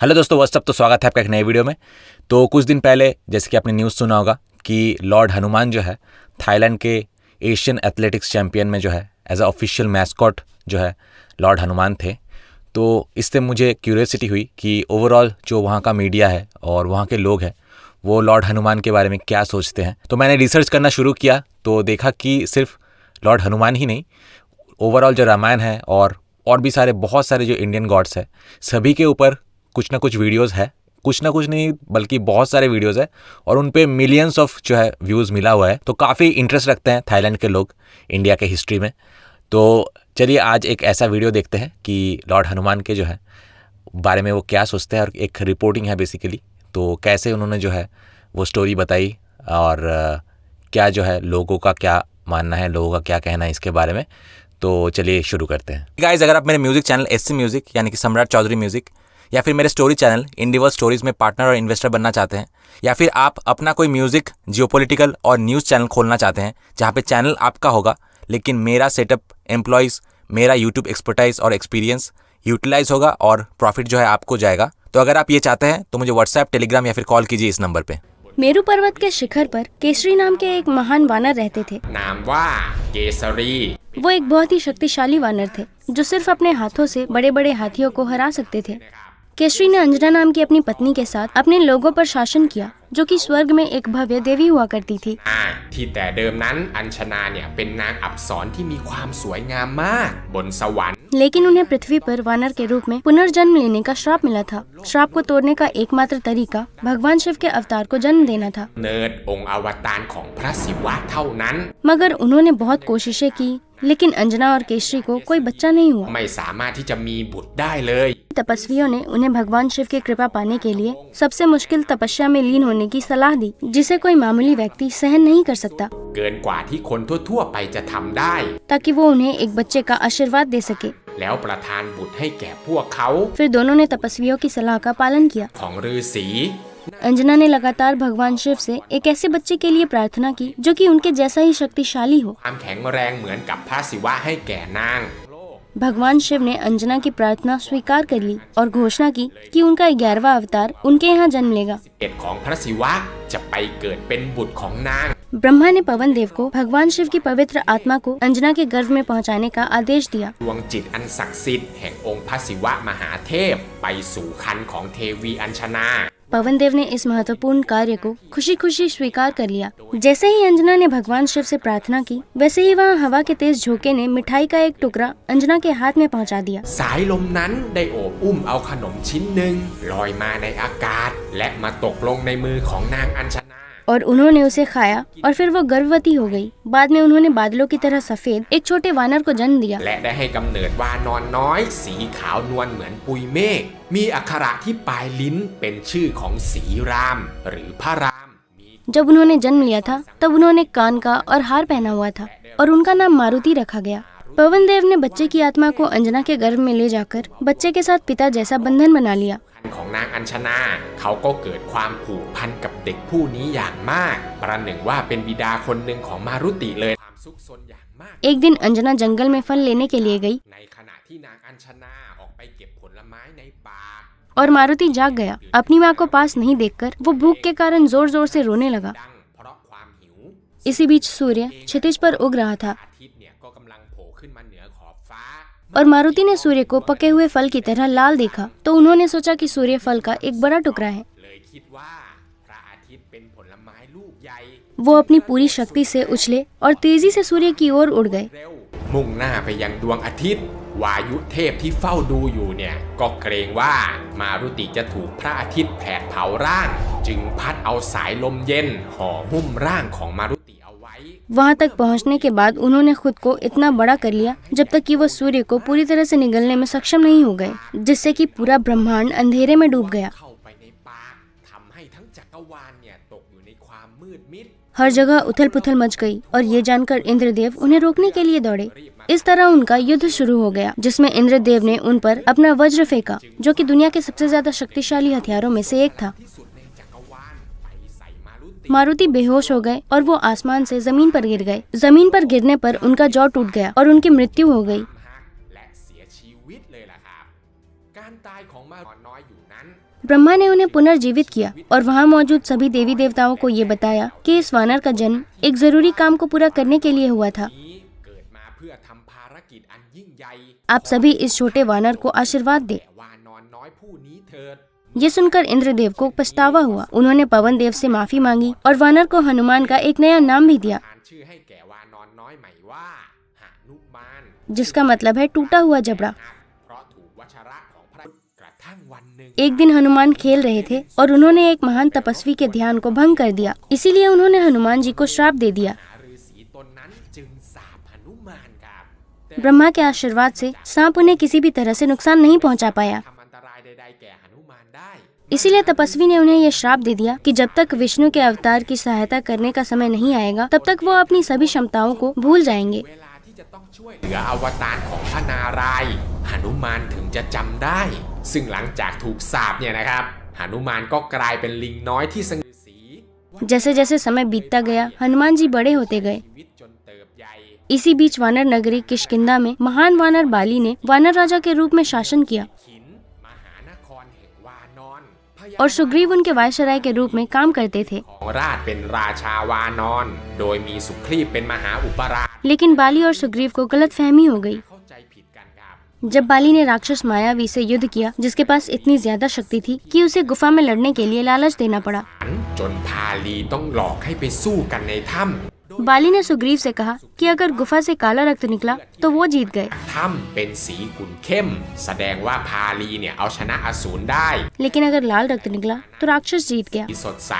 Hello दोस्तों, WhatsApp. तो स्वागत है आपका एक नए वीडियो में। तो कुछ दिन पहले जैसे कि आपने न्यूज़ सुना होगा कि लॉर्ड हनुमान जो है थाईलैंड के एशियन एथलेटिक्स चैंपियन में जो है एज अ ऑफिशियल मैस्कॉट जो है लॉर्ड हनुमान थे। तो इससे मुझे क्यूरियोसिटी हुई कि ओवरऑल जो वहाँ का मीडिया है और वहाँ के लोग हैं वो लॉर्ड हनुमान के बारे में क्या सोचते हैं। तो मैंने रिसर्च करना शुरू किया तो देखा कि सिर्फ लॉर्ड हनुमान ही नहीं, ओवरऑल जो रामायण है और भी सारे बहुत सारे जो इंडियन गॉड्स है सभी के ऊपर कुछ ना कुछ वीडियोस है। कुछ ना कुछ नहीं बल्कि बहुत सारे वीडियोस है और उन पे मिलियंस ऑफ जो है व्यूज़ मिला हुआ है। तो काफ़ी इंटरेस्ट रखते हैं थाईलैंड के लोग इंडिया के हिस्ट्री में। तो चलिए आज एक ऐसा वीडियो देखते हैं कि लॉर्ड हनुमान के जो है बारे में वो क्या सोचते हैं, और एक रिपोर्टिंग है बेसिकली। तो कैसे उन्होंने जो है वो स्टोरी बताई और क्या जो है लोगों का क्या मानना है, लोगों का क्या कहना है इसके बारे में। तो चलिए शुरू करते हैं। गाइस, अगर आप मेरे म्यूजिक चैनल एससी म्यूजिक यानी कि सम्राट चौधरी म्यूजिक या फिर मेरे स्टोरी चैनल इंडिवर्स स्टोरीज में पार्टनर और इन्वेस्टर बनना चाहते हैं, या फिर आप अपना कोई म्यूजिक, जियोपॉलिटिकल और न्यूज़ चैनल खोलना चाहते हैं जहां पे चैनल आपका होगा लेकिन मेरा सेटअप, एम्प्लॉयज़, मेरा यूट्यूब एक्सपर्टाइज और एक्सपीरियंस यूटिलाइज होगा और प्रॉफिट जो है आपको जाएगा, तो अगर आप ये चाहते हैं तो मुझे व्हाट्सएप, टेलीग्राम या फिर कॉल कीजिए इस नंबर पे। मेरू पर्वत के शिखर पर केसरी नाम के एक महान वानर रहते थे। नाम वा केसरी। वो एक बहुत ही शक्तिशाली वानर थे जो सिर्फ अपने हाथों से बड़े बड़े हाथियों को हरा सकते थे। केसरी ने अंजना नाम की अपनी पत्नी के साथ अपने लोगों पर शासन किया, जो कि स्वर्ग में एक भव्य देवी हुआ करती थी। ที่แต่เดิมนั้นอัญชนาเนี่ยเป็นนางอัปสรที่มีความสวยงามมากบนสวรรค์ लेकिन उन्हें पृथ्वी पर वानर के रूप में पुनर्जन्म लेने का श्राप मिला था। श्राप को तोड़ने का एकमात्र तरीका भगवान शिव के अवतार को जन्म देना था। เนิร์ดองค์อวตารของพระศิวะเท่านั้น मगर उन्होंने बहुत कोशिशें की, लेकिन अंजना और केसरी को कोई बच्चा नहीं हुआ। ไม่สามารถที่จะมีบุตรได้เลย तपस्वियों ने उन्हें भगवान शिव की कृपा पाने के लिए सबसे मुश्किल तपस्या में लीन होने की सलाह दी, जिसे कोई मामूली व्यक्ति सहन नहीं कर सकता, เกินกว่าที่คนทั่วๆไปจะทำได้ ताकि वो उन्हें एक बच्चे का आशीर्वाद दे सके। แล้วประทานบุตรให้แก่พวกเขา फिर दोनों ने तपस्वियों की सलाह का पालन किया। ของฤาษี अंजना ने लगातार भगवान शिव से एक ऐसे बच्चे के लिए प्रार्थना की जो कि उनके जैसा ही शक्तिशाली हो। ความแข็งแรงเหมือนกับพระศิวะให้แก่นาง भगवान शिव ने अंजना की प्रार्थना स्वीकार कर ली और घोषणा की कि उनका 11वां अवतार उनके यहाँ जन्म लेगा। เอ็ดของพระศิวะจะไปเกิดเป็นบุตรของนาง ब्रह्मा ने पवन देव को भगवान शिव की पवित्र आत्मा को अंजना के गर्भ में पहुँचाने का आदेश दिया। ดวงจิตอันศักดิ์สิทธิ์แห่งองค์พระศิวะมหาเทพไปสู่คันของเทวีอัญชนา पवन देव ने इस महत्वपूर्ण कार्य को खुशी खुशी स्वीकार कर लिया। जैसे ही अंजना ने भगवान शिव से प्रार्थना की, वैसे ही वहाँ हवा के तेज झोंके ने मिठाई का एक टुकड़ा अंजना के हाथ में पहुँचा दिया। สายลมนั้นได้โอบอุ้มเอาขนมชิ้นหนึ่งลอยมาในอากาศและมาตกลงในมือของนางอัญชนา और उन्होंने उसे खाया और फिर वो गर्भवती हो गई। बाद में उन्होंने बादलों की तरह सफेद एक छोटे वानर को जन्म दिया। และได้ให้กำเนิดวานอนน้อยสีขาวนวลเหมือนปุยเมฆมีอักขระที่ปลายลิ้นเป็นชื่อของสีรามหรือพระราม जब उन्होंने जन्म लिया था तब उन्होंने कान का और हार पहना हुआ था और उनका नाम मारुति रखा गया। पवन देव ने बच्चे की आत्मा को अंजना के गर्भ में ले जाकर बच्चे के साथ पिता जैसा बंधन बना लिया। ของนางอัญชนาเขาก็เกิดความผูกพันกับเด็กผู้นี้อย่างมากประหนึ่งว่าเป็นบิดาคนหนึ่งของมารุติเลยความซุกซนอย่างมาก एक दिन अंजना जंगल में फल लेने के लिए गई ในขณะที่นางอัญชนาออกไปเก็บผลไม้ในป่า और मारुति जाग गया। अपनी माँ को पास नहीं देखकर वो भूख के कारण जोर जोर से रोने लगा। ดังเพราะความหิว इसी बीच सूर्य क्षितिज पर उग रहा था อาทิตย์เนี่ยก็กำลังโผล่ขึ้นมาเหนือขอบฟ้า और मारुति ने सूर्य को पके हुए फल की तरह लाल देखा, तो उन्होंने सोचा कि सूर्य फल का एक बड़ा टुकड़ा है। เลยคิดว่าพระอาทิตย์เป็นผลไม้ลูกใหญ่ वो अपनी पूरी शक्ति से उछले और तेजी से सूर्य की ओर उड़ गए। เร็วมุ่งหน้าไปยังดวงอาทิตย์วายุเทพที่เฝ้าดูอยู่เนี่ยก็เกรงว่ามารุติจะถูกพระอาทิตย์แผดเผาร่าง จึงพัดเอาสายลมเย็นห่อหุ้มร่างของมารุติเอาไว้ वहाँ तक पहुँचने के बाद उन्होंने खुद को इतना बड़ा कर लिया जब तक कि वो सूर्य को पूरी तरह से निगलने में सक्षम नहीं हो गए, जिससे कि पूरा ब्रह्मांड अंधेरे में डूब गया। เข้าไปในป่าทำให้ทั้งจักรวาลเนี่ยตกอยู่ในความมืดมิด हर जगह उथल पुथल मच गई और ये जानकर इंद्रदेव उन्हें रोकने के लिए दौड़े। इस तरह उनका युद्ध शुरू हो गया, जिसमें इंद्रदेव ने उन पर अपना वज्र फेंका, जो कि दुनिया के सबसे ज्यादा शक्तिशाली हथियारों में से एक था। ที่สุดในจักรวาลไปใส่มารุติ मारुति बेहोश हो गए और वो आसमान से जमीन पर गिर गए। जमीन पर गिरने पर उनका जौ टूट गया और उनकी मृत्यु हो गई। และเสียชีวิตเลยล่ะครับการตายของมารุติน้อยอยู่นั้น ब्रह्मा ने उन्हें पुनर्जीवित किया और वहाँ मौजूद सभी देवी देवताओं को ये बताया कि इस वानर का जन्म एक जरूरी काम को पूरा करने के लिए हुआ था। เกิดมาเพื่อทำภารกิจอันยิ่งใหญ่ आप सभी इस छोटे वानर को आशीर्वाद दे। แต่วานอนน้อยผู้นี้เถิด ये सुनकर इंद्रदेव को पछतावा हुआ। उन्होंने पवन देव से माफी मांगी और वानर को हनुमान का एक नया नाम भी दिया, การชื่อให้แก่วานอนน้อยใหม่ว่าหนุมาน जिसका मतलब है टूटा हुआ जबड़ा। เพราะถูกวชระของพระกระทั่งวันหนึ่ง एक दिन हनुमान खेल रहे थे और उन्होंने एक महान तपस्वी के ध्यान को भंग कर दिया, इसीलिए उन्होंने हनुमान जी को श्राप दे दिया। ฤาษีตนนั้นจึงสาปหนุมานครับ ब्रह्मा के आशीर्वाद से सांप उन्हें किसी भी तरह से नुकसान नहीं पहुंचा पाया। ทำอันตรายใดๆแก่หนุมานได้ इसीलिए तपस्वी ने उन्हें यह श्राप दे दिया कि जब तक विष्णु के अवतार की सहायता करने का समय नहीं आएगा तब तक वो अपनी सभी क्षमताओं को भूल जाएंगे। เวลาที่จะต้องช่วยเหลืออวตารของพระนารายณ์หนุมานถึงจะจำได้ ซึ่งหลังจากถูกสาปเนี่ยนะครับหนุมานก็กลายเป็นลิงน้อยที่สง่าสี जैसे जैसे समय बीतता गया हनुमान जी बड़े होते गए। ชีวิตจนเติบใหญ่ इसी बीच वानर नगरी किष्किंधा में महान वानर बाली ने वानर राजा के रूप में शासन किया ขินมหานครแห่งวานอนพญา और सुग्रीव उनके वायसराय के रूप में काम करते थे। ของราชเป็นราชาวานอน โดยมีสุครีพเป็นมหาอุปราช लेकिन बाली और सुग्रीव को गलतफहमी हो गई। เข้าใจผิดกันครับ जब बाली ने राक्षस मायावी से युद्ध किया जिसके पास इतनी ज्यादा शक्ति थी कि उसे गुफा में लड़ने के लिए लालच देना पड़ा। จนพาลีต้องหลอกให้ไปสู้กันในถ้ำ बाली ने सुग्रीव से कहा कि अगर गुफा से काला रक्त निकला तो वो जीत गए, ถ้ำเป็นสีขุ่นเข้ม แสดงว่าพาลีเนี่ยเอาชนะอสูรได้ लेकिन अगर लाल रक्त निकला तो राक्षस जीत गया। สีสดใส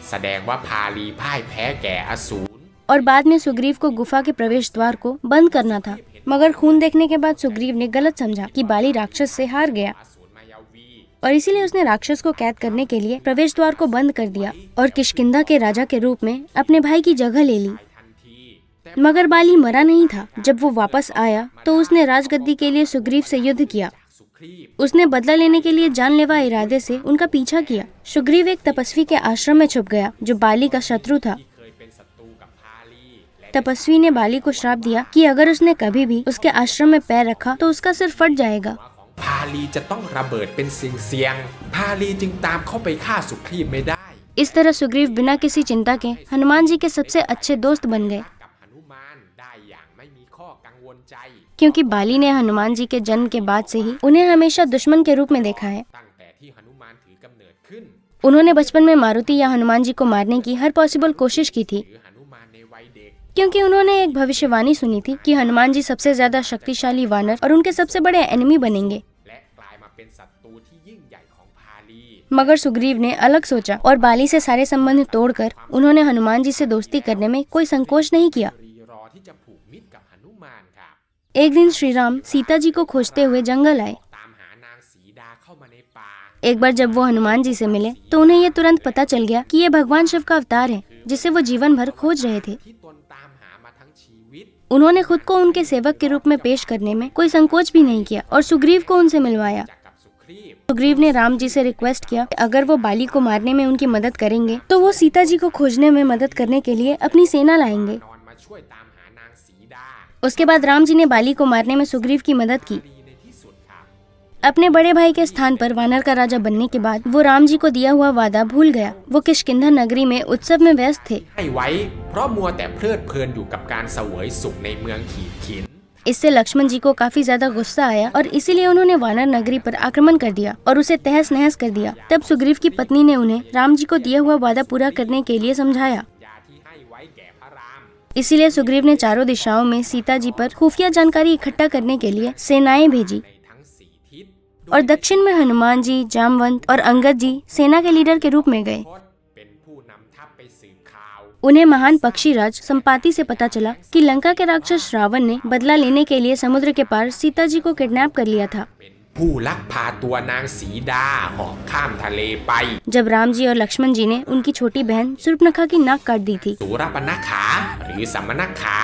แสดงว่าพาลีพ่ายแพ้แก่อสูร और बाद में सुग्रीव को गुफा के प्रवेश द्वार को बंद करना था, मगर खून देखने के बाद सुग्रीव ने गलत समझा कि बाली राक्षस से हार गया อสูรมายาวี और इसीलिए उसने राक्षस को कैद करने के लिए प्रवेश द्वार को बंद कर दिया और किष्किंधा के राजा के रूप में अपने भाई की जगह ले ली। ทันที मगर बाली मरा नहीं था। जब वो वापस आया तो उसने राजगद्दी के लिए सुग्रीव से युद्ध किया। สุครีพ उसने बदला लेने के लिए जानलेवा इरादे से उनका पीछा किया। सुग्रीव एक तपस्वी के आश्रम में छुप गया जो बाली का शत्रु था। ที่เคยเป็นศัตรูกับพาลีและ तपस्वी ने बाली को श्राप दिया कि अगर उसने कभी भी उसके आश्रम में पैर रखा तो उसका सिर फट जाएगा। ของพาลีจะต้องระเบิดเป็นเสียงๆพาลีจึงตามเข้าไปฆ่าสุครีพไม่ได้ इस तरह सुग्रीव बिना किसी चिंता के हनुमान जी के सबसे अच्छे दोस्त बन गए, กับหนุมานได้อย่างไม่มีข้อกังวลใจ क्योंकि बाली ने हनुमान जी के जन्म के बाद से ही उन्हें हमेशा दुश्मन के रूप में देखा है। ตั้งแต่ที่หนุมานถือกำเนิดขึ้น उन्होंने बचपन में मारुति या हनुमान जी को मारने की हर पॉसिबल कोशिश की थी, หรือหนุมานในวัยเด็ก क्योंकि उन्होंने एक भविष्यवाणी सुनी थी कि हनुमान जी सबसे ज्यादा शक्तिशाली वानर और उनके सबसे बड़े एनिमी बनेंगे। และกลายมาเป็นศัตรูที่ยิ่งใหญ่ของพาลี मगर सुग्रीव ने अलग सोचा और बाली से सारे संबंध तोड़कर उन्होंने हनुमान जी से दोस्ती करने में कोई संकोच नहीं किया। รีรอที่จะผูกมิตรกับหนุมานครับ एक दिन श्री राम सीता जी को खोजते हुए जंगल आए। ตามหานางสีดาเข้ามาในป่า एक बार जब वो हनुमान जी से मिले तो उन्हें ये तुरंत पता चल गया कि ये भगवान शिव का अवतार है जिसे वो जीवन भर खोज रहे थे। ที่ตนตามหามาทั้งชีวิต उन्होंने खुद को उनके सेवक के रूप में पेश करने में कोई संकोच भी नहीं किया और सुग्रीव को उनसे मिलवाया। จากกับสุครีพ सुग्रीव ने राम जी से रिक्वेस्ट किया कि अगर वो बाली को मारने में उनकी मदद करेंगे तो वो सीता जी को खोजने में मदद करने के लिए अपनी सेना लाएंगे। นอนมาช่วยตามหานางสีดา उसके बाद राम जी ने बाली को मारने में सुग्रीव की मदद की। ดีในที่สุดครับ अपने बड़े भाई के स्थान पर वानर का राजा बनने के बाद वो राम जी को दिया हुआ वादा भूल गया। वो किष्किंधा नगरी में उत्सव में व्यस्त थे। ให้ไว้เพราะมัวแต่เพลิดเพลินอยู่กับการเสวยสุขในเมืองขีดขิน इससे लक्ष्मण जी को काफी ज्यादा गुस्सा आया और इसीलिए उन्होंने वानर नगरी पर आक्रमण कर दिया और उसे तहस नहस कर दिया। तब सुग्रीव की पत्नी ने उन्हें राम जी को दिया हुआ वादा पूरा करने के लिए समझाया। ยาที่ให้ไว้แก่พระราม इसीलिए सुग्रीव ने चारों दिशाओं में सीता जी पर खुफिया जानकारी इकट्ठा करने के लिए सेनाएं भेजी ในทั้งสี่ทิศ और दक्षिण में हनुमान जी, जामवंत और अंगद जी सेना के लीडर के रूप में गए। พจน์เป็นผู้นำทัพไปสืบข่าว उन्हें महान पक्षीराज संपाति से पता चला कि लंका के राक्षस रावण ने बदला लेने के लिए समुद्र के पार सीता जी को किडनैप कर लिया था। เป็นผู้ลักพาตัวนางสีดาหอกข้ามทะเลไป जब राम जी और लक्ष्मण जी ने उनकी छोटी बहन सूर्पनखा की नाक काट दी थी สุรปนขาหรือสัมมนขา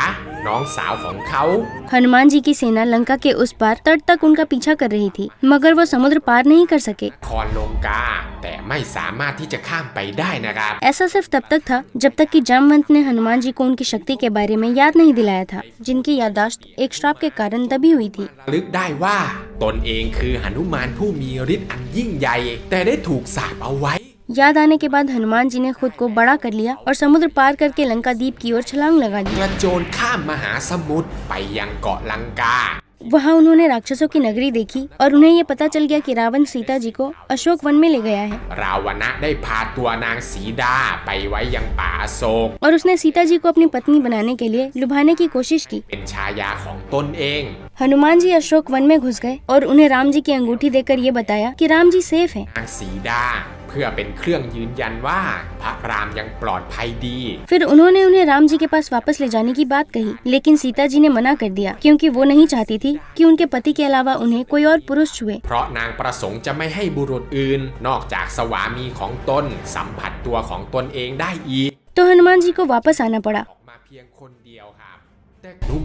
น้องสาวของเขา हनुमान जी की सेना लंका के उस पार तट तक उनका पीछा कर रही थी, मगर वो समुद्र पार नहीं कर सके। คอนลงกาแต่ไม่สามารถที่จะข้ามไปได้นะครับ ऐसा सिर्फ तब तक था जब तक कि जामवंत ने हनुमान जी को उनकी शक्ति के बारे में याद नहीं दिलाया था, जिनकी याददाश्त एक श्राप के कारण दबी हुई थी। ระลึกได้ว่าตนเองคือหนุมานผู้มีฤทธิ์อันยิ่งใหญ่แต่ได้ถูกสาปเอาไว้ याद आने के बाद हनुमान जी ने खुद को बड़ा कर लिया और समुद्र पार करके लंका द्वीप की ओर छलांग लगा दी। กระโจนข้ามมหาสมุทรไปยังเกาะลังกา वहाँ उन्होंने राक्षसों की नगरी देखी और उन्हें ये पता चल गया कि रावण सीता जी को अशोक वन में ले गया है ราวณะได้พาตัวนางสีดาไปไว้ยังป่าอโศก और उसने सीता जी को अपनी पत्नी बनाने के लिए लुभाने की कोशिश की। เป็นฉายาของตนเอง हनुमान जी अशोक वन में घुस गए और उन्हें राम जी की अंगूठी देकर ये बताया कि राम जी सेफ हैं। นางสีดาเพื่อเป็นเครื่องยืนยันว่าพระรามยังปลอดภัยดี फिर उन्होंने उन्हें राम जी के पास वापस ले जाने की बात कही, लेकिन सीता जी ने मना कर दिया क्योंकि वो नहीं चाहती थी कि उनके पति के अलावा उन्हें कोई और पुरुष छुए। เพราะนางประสงค์จะไม่ให้บุรุษอื่น นอกจากสวามีของตนสัมผัสตัวของตนเองได้อีก तो हनुमान जी को वापस आना पड़ा। ออกมาเพียงคนเดียวครับแต่หนุ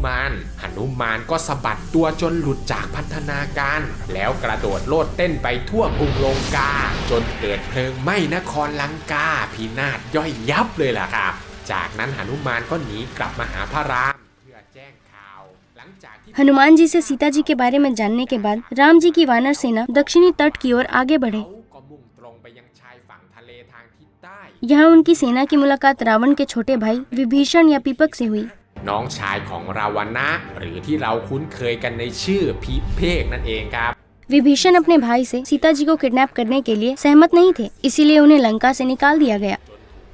มานก็สะบัดตัวจนหลุดจากพันธนาการ แล้วกระโดดโลดเต้นไปทั่วกรุงลงกา จนเกิดเพลิงไหม้นครลังกาพินาศย่อยยับเลยล่ะครับ จากนั้นหนุมานก็หนีกลับมาหาพระรามเพื่อแจ้งข่าวหลังจากที่ हनुमान जी से सीता जी के बारे में जानने के बाद राम जी की वानर सेना दक्षिणी तट की ओर आगे बढ़े। ก็มุ่งตรงไปยังชายฝั่งทะเลทางทิศใต้ यहाँ उनकी सेना की मुलाकात रावण के छोटे भाई विभीषण या पीपक से हुई। น้องชายของราวณะหรือที่เราคุ้นเคยกันในชื่อพิเภกนั่นเองครับ विभीषण अपने भाई से सीता जी को किडनैप करने के लिए सहमत नहीं थे, इसीलिए उन्हें लंका से निकाल दिया गया।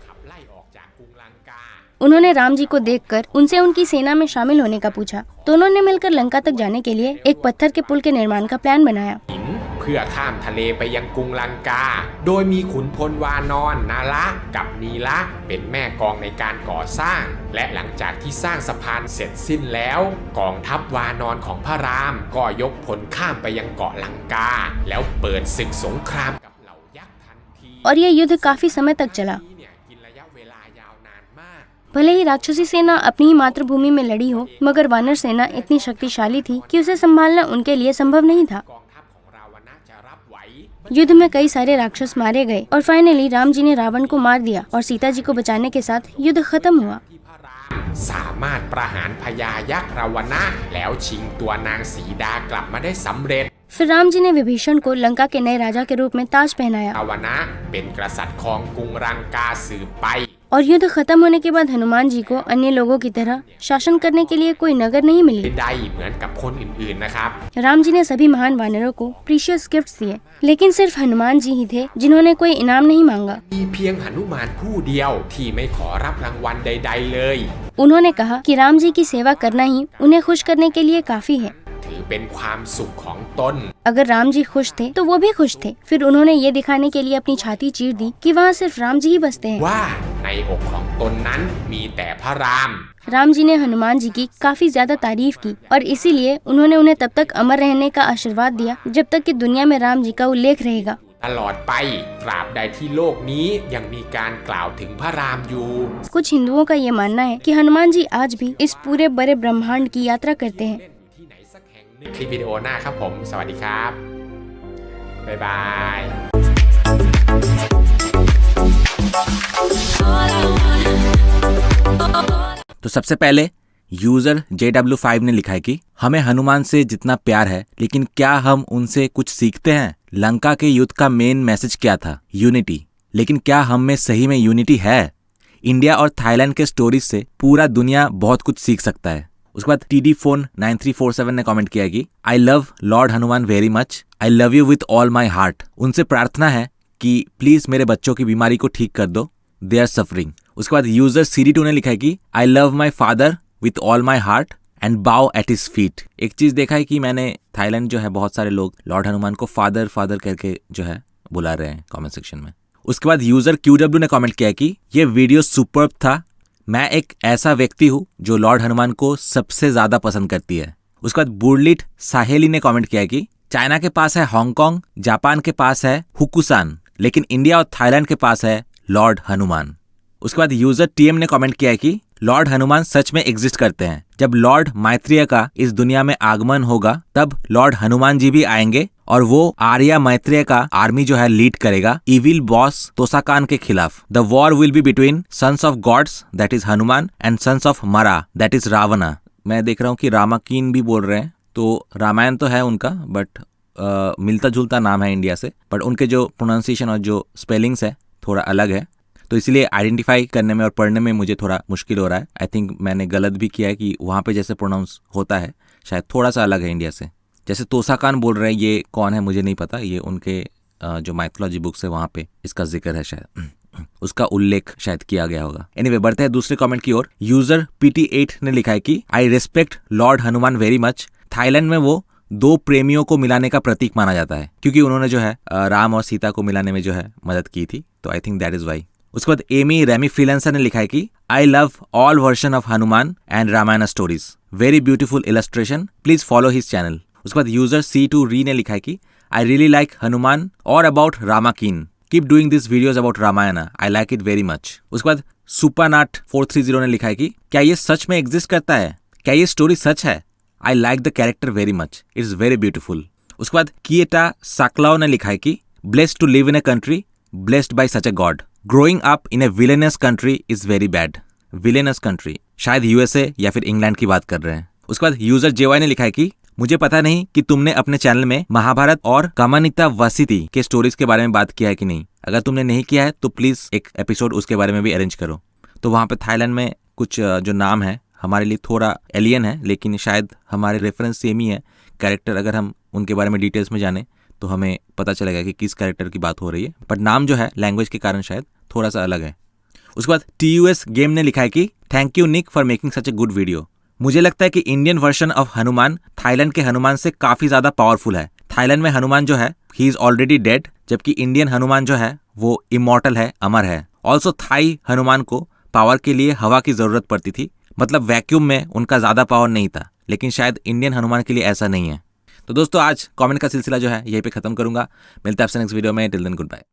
ขับไล่ออกจากกรุงลังกา उन्होंने राम जी को देखकर उनसे उनकी सेना में शामिल होने का पूछा। दोनों ने मिलकर लंका तक जाने के लिए एक पत्थर के पुल के निर्माण का प्लान बनाया। หินเพื่อข้ามทะเลไปยังกรุงลังกา โดยมีขุนพลวานอนนาละกับนีละเป็นแม่กองในการก่อสร้าง และหลังจากที่สร้างสะพานเสร็จสิ้นแล้ว กองทัพวานอนของพระรามก็ยกพลข้ามไปยังเกาะลังกา แล้วเปิดศึกสงครามกับเหล่ายักษ์ทันที और ये युद्ध काफी समय तक चला। เนี่ยกินระยะเวลายาวนานมาก भले ही राक्षसी सेना अपनी ही मातृभूमि में लड़ी हो, मगर वानर सेना इतनी शक्तिशाली थी कि उसे संभालना उनके लिए संभव नहीं था। กองทัพของราวณะจะรับไหว युद्ध में कई सारे राक्षस मारे गए और फाइनली राम जी ने रावण को मार दिया और सीता जी को बचाने के साथ युद्ध खत्म हुआ। ที่พระรามสามารถประหารพญายักษ์ราวณะแล้วชิงตัวนางสีดากลับมาได้สำเร็จ फिर राम जी ने विभीषण को लंका के नए राजा के रूप में ताज पहनाया ราวณะเป็นกษัตริย์ของกรุงรังกาสืบไป और युद्ध खत्म होने के बाद हनुमान जी को अन्य लोगों की तरह शासन करने के लिए कोई नगर नहीं मिली। ได้เหมือนกับคนอื่นๆนะครับ राम जी ने सभी महान वानरों को प्रीशियस गिफ्ट्स दिए, लेकिन सिर्फ हनुमान जी ही थे जिन्होंने कोई इनाम नहीं मांगा। มีเพียงหนุมานผู้เดียวที่ไม่ขอรับรางวัลใดๆเลย उन्होंने कहा कि राम जी की सेवा करना ही उन्हें खुश करने के लिए काफी है। ถือเป็นความสุขของตน अगर राम जी खुश थे तो वो भी खुश थे। फिर उन्होंने ये दिखाने के लिए अपनी छाती चीर दी कि वहाँ सिर्फ राम जी ही बसते हैं। ว่าในอกของตนนั้นมีแต่พระราม राम जी ने हनुमान जी की काफी ज्यादा तारीफ की और इसीलिए उन्होंने उन्हें तब तक अमर रहने का आशीर्वाद दिया जब तक कि दुनिया में राम जी का उल्लेख रहेगा। ตลอดไปตราบใดที่โลกนี้ยังมีการกล่าวถึงพระรามอยู่ कुछ हिंदुओं का ये मानना है कि हनुमान जी आज भी इस पूरे बड़े ब्रह्मांड की यात्रा करते हैं। ที่ไหนสักแห่งหนึ่งคลิปวิดีโอหน้าครับผม สวัสดีครับ บ๊ายบาย तो सबसे पहले यूजर JW5 ने लिखा है कि हमें हनुमान से जितना प्यार है, लेकिन क्या हम उनसे कुछ सीखते हैं? लंका के युद्ध का मेन मैसेज क्या था? यूनिटी। लेकिन क्या हम में सही में यूनिटी है? इंडिया और थाईलैंड के स्टोरीज से पूरा दुनिया बहुत कुछ सीख सकता है। उसके बाद TD फोन 9347 ने कमेंट किया कि I love Lord Hanuman very much, I love you with all my heart. उनसे प्रार्थना है कि प्लीज मेरे बच्चों की बीमारी को ठीक कर दो, दे आर सफरिंग। उसके बाद यूजर CD2 ने लिखा है कि I love my father with all my heart and बाउ एट हिज फीट। एक चीज देखा है कि मैंने थाईलैंड जो है बहुत सारे लोग लॉर्ड हनुमान को फादर फादर करके जो है बुला रहे हैं कमेंट सेक्शन में। उसके बाद यूजर QW ने कमेंट किया कि ये वीडियो सुपर्ब था, मैं एक ऐसा व्यक्ति हूँ जो लॉर्ड हनुमान को सबसे ज्यादा पसंद करती है। उसके बाद बुरलिट साहेली ने कमेंट किया कि चाइना के पास है हांगकांग, जापान के पास है हुकुसान, लेकिन इंडिया और थाईलैंड के पास है लॉर्ड हनुमान। उसके बाद यूजर टीएम ने कमेंट किया है कि लॉर्ड हनुमान सच में एग्जिस्ट करते हैं। जब लॉर्ड मैत्रेय का इस दुनिया में आगमन होगा तब लॉर्ड हनुमान जी भी आएंगे और वो आर्या मैत्रेय का आर्मी जो है लीड करेगा इविल बॉस तोसाकान के खिलाफ। The war will be between sons of gods that is Hanuman and sons of Mara that is Ravana. मैं देख रहा हूँ कि रामाकीन भी बोल रहे हैं, तो रामायण तो है उनका बट मिलता जुलता नाम है इंडिया से, बट उनके जो प्रोनाउंसिएशन और जो स्पेलिंग्स है थोड़ा अलग है, तो इसलिए आइडेंटिफाई करने में और पढ़ने में मुझे थोड़ा मुश्किल हो रहा है। आई थिंक मैंने गलत भी किया है कि वहाँ पे जैसे प्रोनाउंस होता है शायद थोड़ा सा अलग है इंडिया से। जैसे तोसाकान बोल रहे हैं, ये कौन है मुझे नहीं पता, ये उनके जो माइथोलॉजी बुक्स है वहाँ पे इसका जिक्र है, शायद उसका उल्लेख शायद किया गया होगा। एनीवे बढ़ते हैं दूसरे कमेंट की ओर। यूजर PT8 ने लिखा है कि आई respect Lord Hanuman very much. Thailand में वो दो प्रेमियों को मिलाने का प्रतीक माना जाता है क्योंकि उन्होंने जो है राम और सीता को मिलाने में जो है मदद की थी, तो I think that is why. उसके बाद एमी रेमी फ्रीलांसर ने लिखा है कि I love all version of Hanuman and Ramayana stories, very beautiful illustration, please follow his channel. उसके बाद यूजर C2 री ने लिखा है कि आई रियली लाइक हनुमान और about Ramakien, keep doing this videos about Ramayan, I like it very much. उसके बाद सुपानाट 430 ने लिखा है कि क्या ये सच में एग्जिस्ट करता है, क्या ये स्टोरी सच है, I like the character very much, it's very beautiful. उसके बाद किएटा साकलाओ ने लिखा है कि blessed to live in a country blessed by such a god, growing up in a villainous country is very bad. Villainous country शायद USA या फिर इंग्लैंड की बात कर रहे हैं। उसके बाद यूजर JY ने लिखा है कि मुझे पता नहीं कि तुमने अपने चैनल में महाभारत और कामानिता वासिती के स्टोरीज के बारे में बात किया है कि नहीं। अगर तुमने नहीं किया है तो प्लीज एक एपिसोड उसके बारे में भी अरेंज करो। तो वहाँ पे थाईलैंड में कुछ जो नाम है हमारे लिए थोड़ा एलियन है, लेकिन शायद हमारे रेफरेंस सेम ही है। कैरेक्टर अगर हम उनके बारे में डिटेल्स में जाने तो हमें पता चलेगा कि किस कैरेक्टर की बात हो रही है, बट नाम जो है लैंग्वेज के कारण शायद थोड़ा सा अलग है। उसके बाद TUS गेम ने लिखा है कि thank you Nick for making such a good video. मुझे लगता है कि Indian version of Hanuman Thailand के हनुमान से काफी ज्यादा पावरफुल है। थाईलैंड में हनुमान जो है ही इज ऑलरेडी डेड, जबकि इंडियन हनुमान जो है वो इमॉर्टल है, अमर है। ऑल्सो थाई हनुमान को पावर के लिए हवा की जरूरत पड़ती थी, मतलब वैक्यूम में उनका ज्यादा पावर नहीं था, लेकिन शायद इंडियन हनुमान के लिए ऐसा नहीं है। तो दोस्तों आज कमेंट का सिलसिला जो है यहीं पे खत्म करूंगा। मिलते हैं आपसे नेक्स्ट वीडियो में, टिल देन गुड बाय।